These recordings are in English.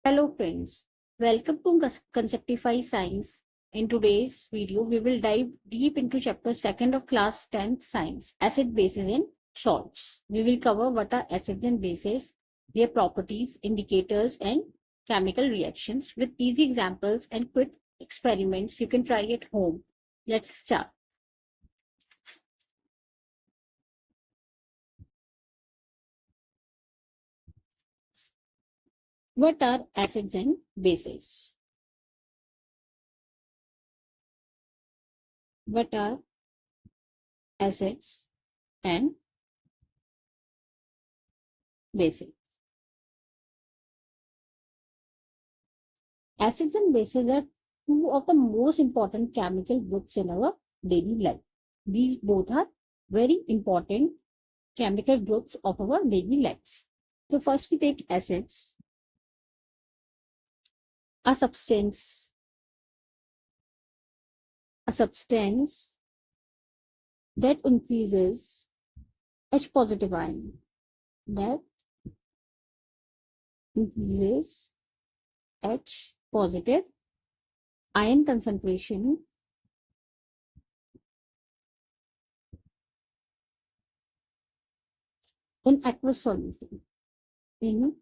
Hello friends, welcome to Conceptify Science. In today's video, we will dive deep into chapter 2nd of class 10th Science, Acid, Bases and Salts. We will cover what are acids and bases, their properties, indicators and chemical reactions with easy examples and quick experiments you can try at home. Let's start. What are acids and bases? What are acids and bases? Acids and bases are two of the most important chemical groups in our daily life. These both are very important chemical groups of our daily life. So first we take acids, a substance that increases H positive ion, that increases H positive ion concentration in aqueous solution. In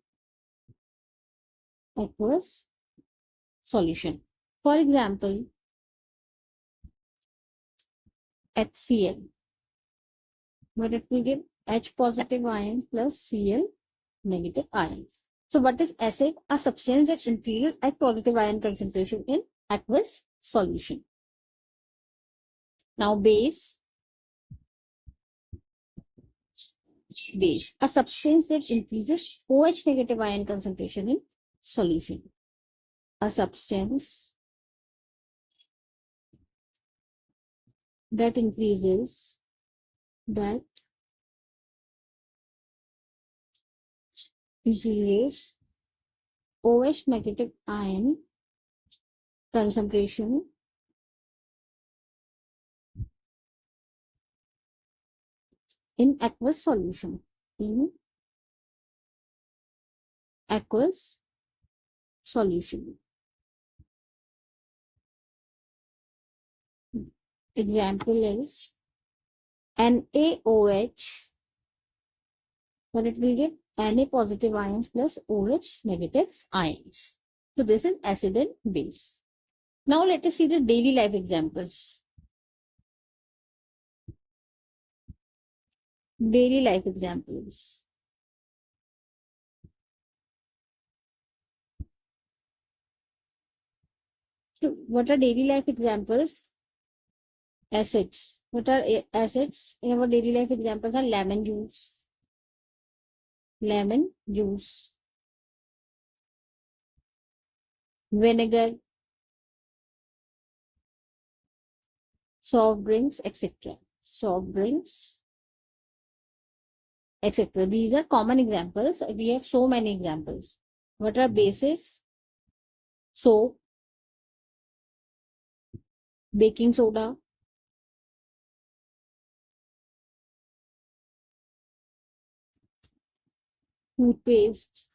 aqueous solution. For example, HCl, but it will give H positive ions plus Cl negative ions. So what is acid? A substance that increases H positive ion concentration in aqueous solution. Now base. A substance that increases OH negative ion concentration in solution. A substance that increases OH negative ion concentration in aqueous solution. In aqueous solution. Example is NaOH, but it will give Na positive ions plus OH negative ions. So this is acid and base. Now let us see the daily life examples. Daily life examples. So what are daily life examples? Acids. What are acids? In our daily life examples are lemon juice, vinegar, soft drinks, etc. These are common examples. We have so many examples. What are bases? Soap, baking soda, toothpaste.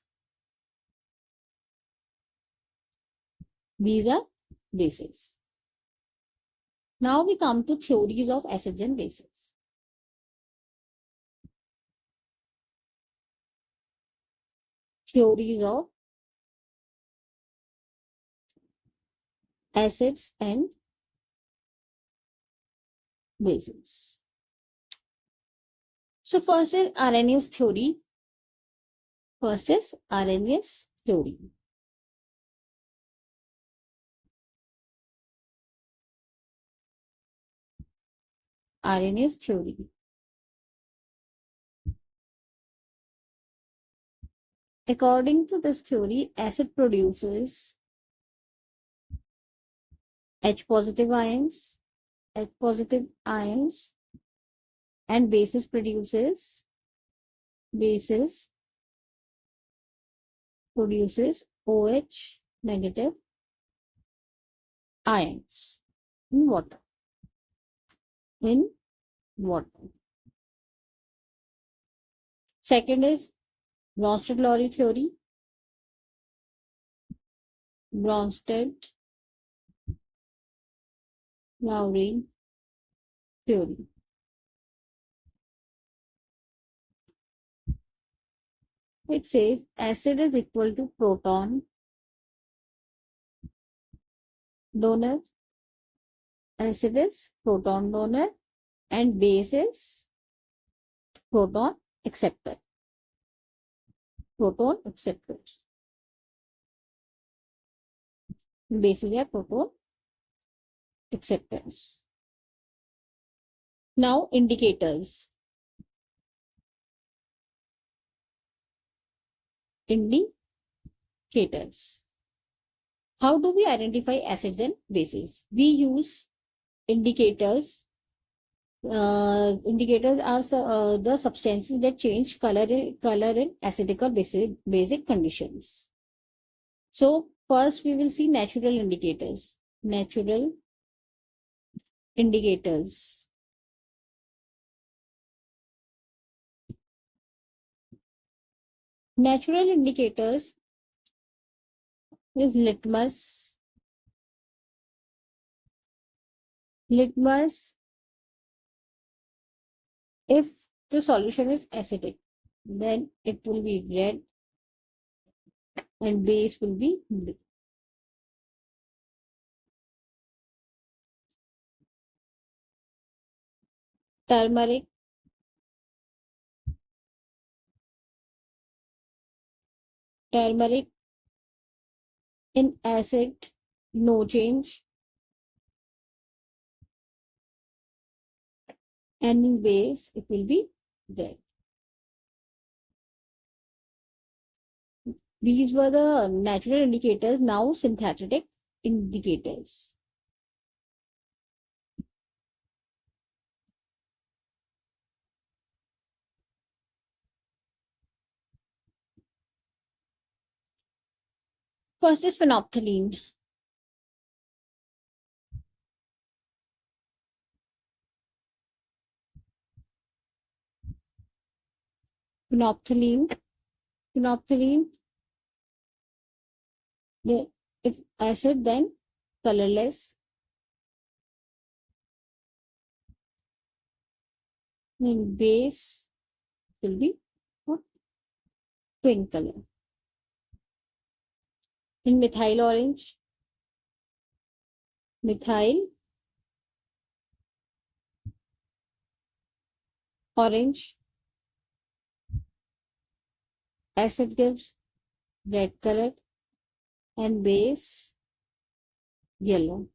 These are bases. Now we come to theories of acids and bases. Theories of acids and bases. So first is Arrhenius theory. Arrhenius theory. According to this theory, acid produces H positive ions, and bases produces OH negative ions in water. Second is Bronsted-Lowry theory. Bronsted-Lowry theory. It says acid is equal to proton donor, acid is proton donor, and base is proton acceptor. Proton acceptor. Bases are proton acceptors. Now indicators. Indicators. How do we identify acids and bases? We use indicators. Indicators are the substances that change color in acidic or basic conditions. So first we will see natural indicators. Natural indicators. Natural indicators is litmus. Litmus, if the solution is acidic, then it will be red and base will be blue. Turmeric, turmeric in acid, no change, and in base it will be red. These were the natural indicators. Now synthetic indicators. First is phenolphthalein. Phenolphthalein. If acid, then colorless. In base will be what? Pink color. In methyl orange, methyl orange, acid gives red color and base yellow.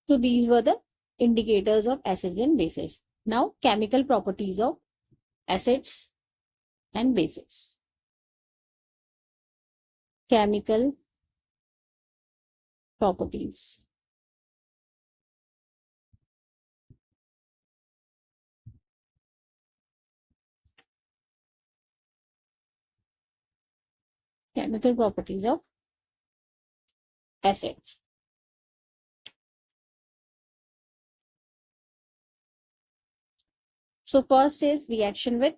So these were the indicators of acids and bases. Now chemical properties of acids and bases. Chemical properties. Chemical properties of acids. So first is reaction with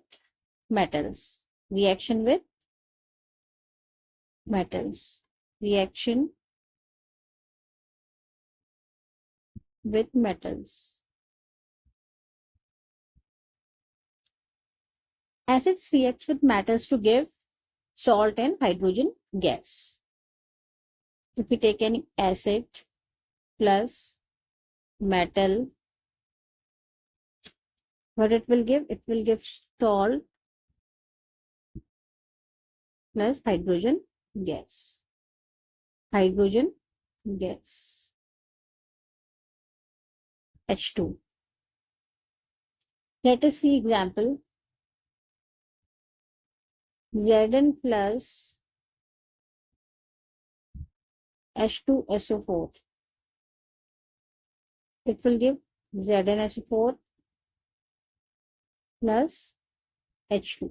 metals. Reaction with metals. Reaction with metals. Acids react with metals to give salt and hydrogen gas. If we take an acid plus metal, what it will give? It will give salt plus hydrogen gas. Hydrogen gas. H2. Let us see example. Zn plus H2SO4. It will give ZnSO4 plus H2.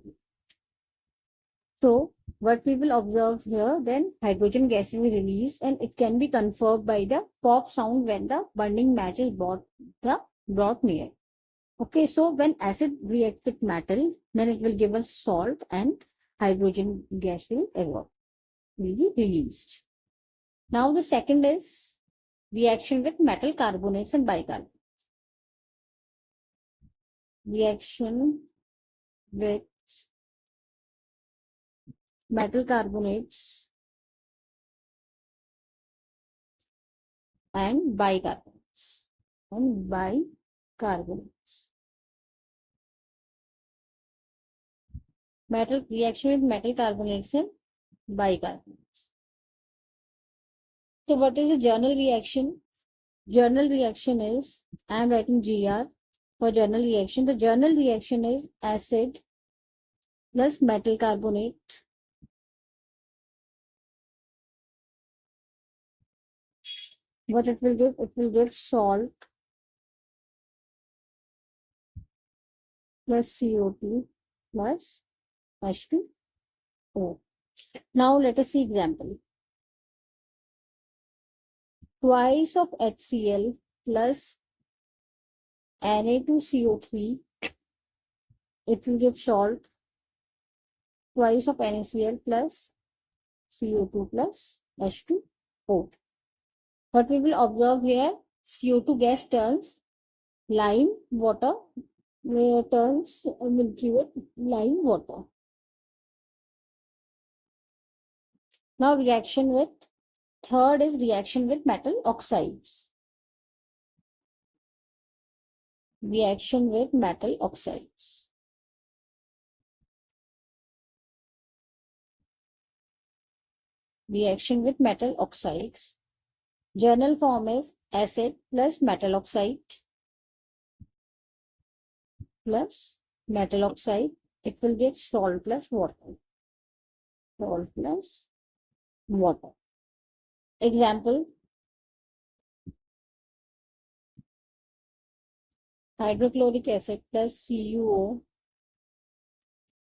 So what we will observe here, then hydrogen gas is released and it can be confirmed by the pop sound when the burning match is brought near. Okay, so when acid reacts with metal, then it will give us salt and hydrogen gas will be released. Now the second is reaction with metal carbonates and bicarbonates. Reaction with metal carbonates and bicarbonates. Metal reaction with metal carbonates and bicarbonates. So what is the journal reaction? Journal reaction is, I am writing GR for journal reaction. The journal reaction is acid plus metal carbonate what it will give? It will give salt plus CO2 plus H2O. Now let us see example. Twice of HCl plus Na2CO3, it will give salt. Twice of NaCl plus CO2 plus H2O. What we will observe here, CO2 gas turns lime water, where turns milky with lime water. Now reaction with, third is reaction with metal oxides. Reaction with metal oxides. Reaction with metal oxides. Journal form is acid plus metal oxide plus metal oxide. It will give salt plus water. Salt plus water. Example, hydrochloric acid plus CuO.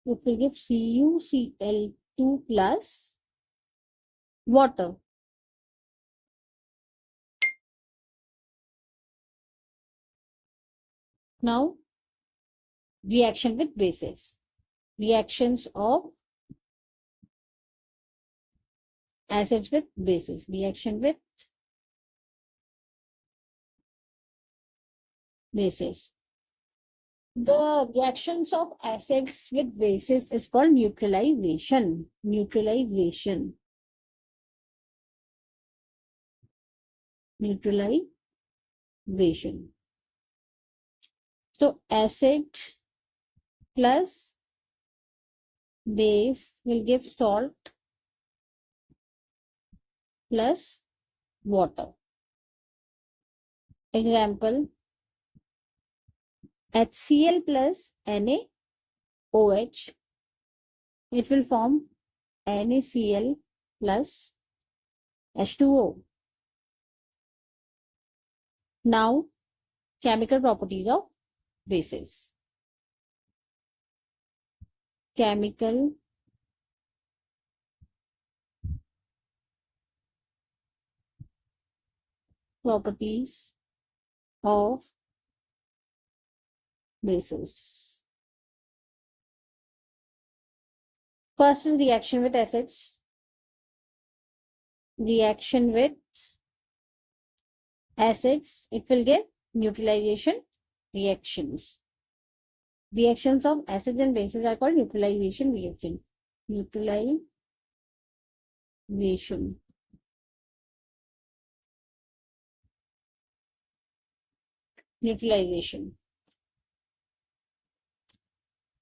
It will give CuCl2 plus water. Now, reaction with bases. Reactions of acids with bases. Reaction with bases. The reactions of acids with bases is called neutralization. Neutralization. Neutralization. So acid plus base will give salt plus water. Example, HCl plus NaOH. It will form NaCl plus H2O. Now, chemical properties of bases. Chemical properties of bases. First is reaction with acids. Reaction with acids, it will give neutralization reactions. Reactions of acids and bases are called neutralization reaction. Neutralization. Neutralization.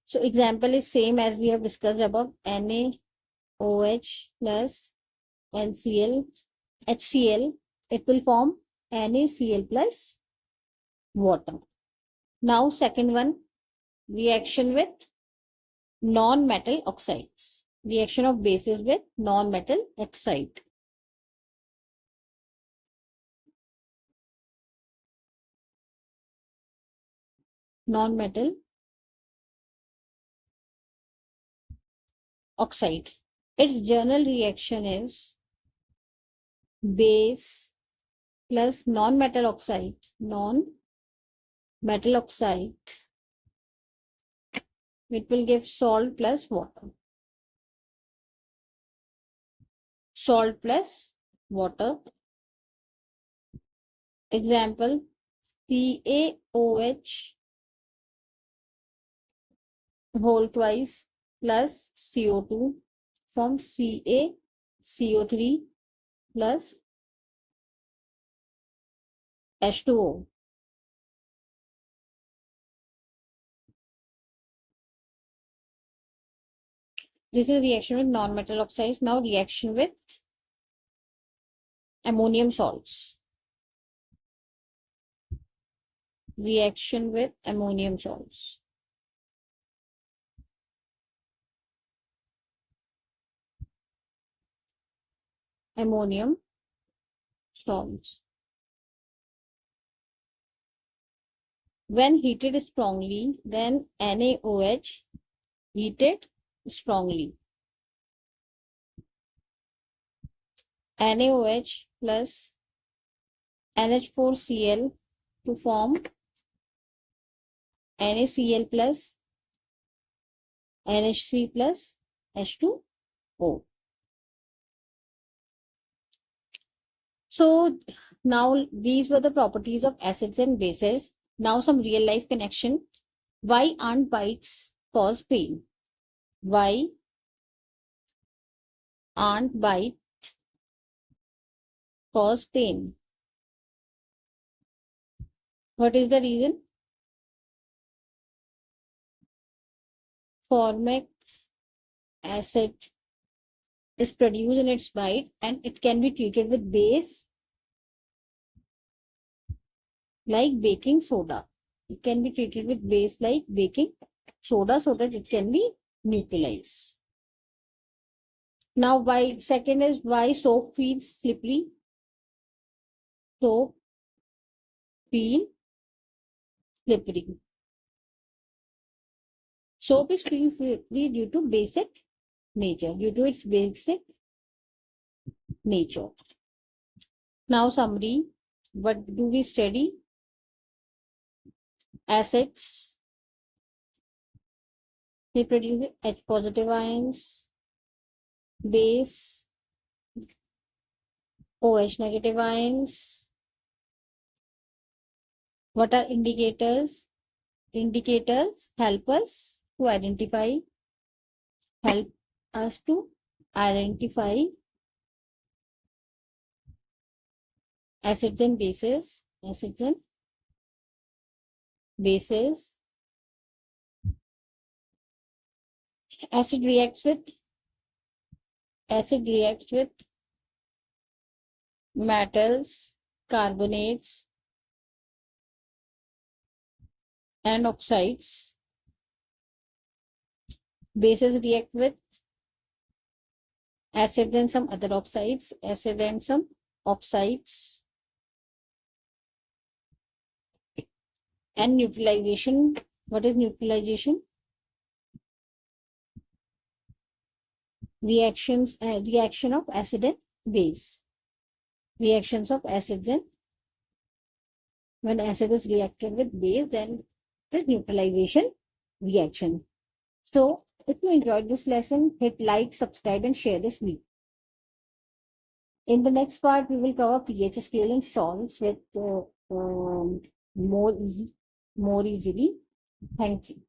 So example is same as we have discussed above. NaOH plus HCl. It will form NaCl plus water. Now second one, reaction with non-metal oxides. Reaction of bases with non-metal oxide. Non-metal oxide. Its journal reaction is base plus non-metal oxide. Non-metal metal oxide, it will give salt plus water. Salt plus water. Example, CaOH whole twice plus CO2 from CaCO3 plus H2O. This is reaction with non-metal oxides. Now reaction with ammonium salts. Reaction with ammonium salts. Ammonium salts. When heated strongly, then NaOH heated strongly. NaOH plus NH4Cl to form NaCl plus NH3 plus H2O. So now these were the properties of acids and bases. Now some real life connection. Why ant bites cause pain? Why ant bite cause pain? What is the reason? Formic acid is produced in its bite and it can be treated with base like baking soda. It can be treated with base like baking soda so that it can be neutralized. Now, why second is why soap feels slippery. Soap feel slippery. Soap is feel slippery due to basic nature, due to its basic nature. Now, summary. What do we study? Acids. They produce H positive ions. Base. OH negative ions. What are indicators? Indicators help us to identify acids and bases. Acids and bases. Acid reacts with metals, carbonates, and oxides. Bases react with acid and some other oxides, acid and some oxides. And neutralization. What is neutralization? Reaction of acid and base. Reactions of acids and when acid is reacted with base, then it is neutralization reaction. So if you enjoyed this lesson, hit like, subscribe, and share this video. In the next part, we will cover pH scale in salts with more easily. Thank you.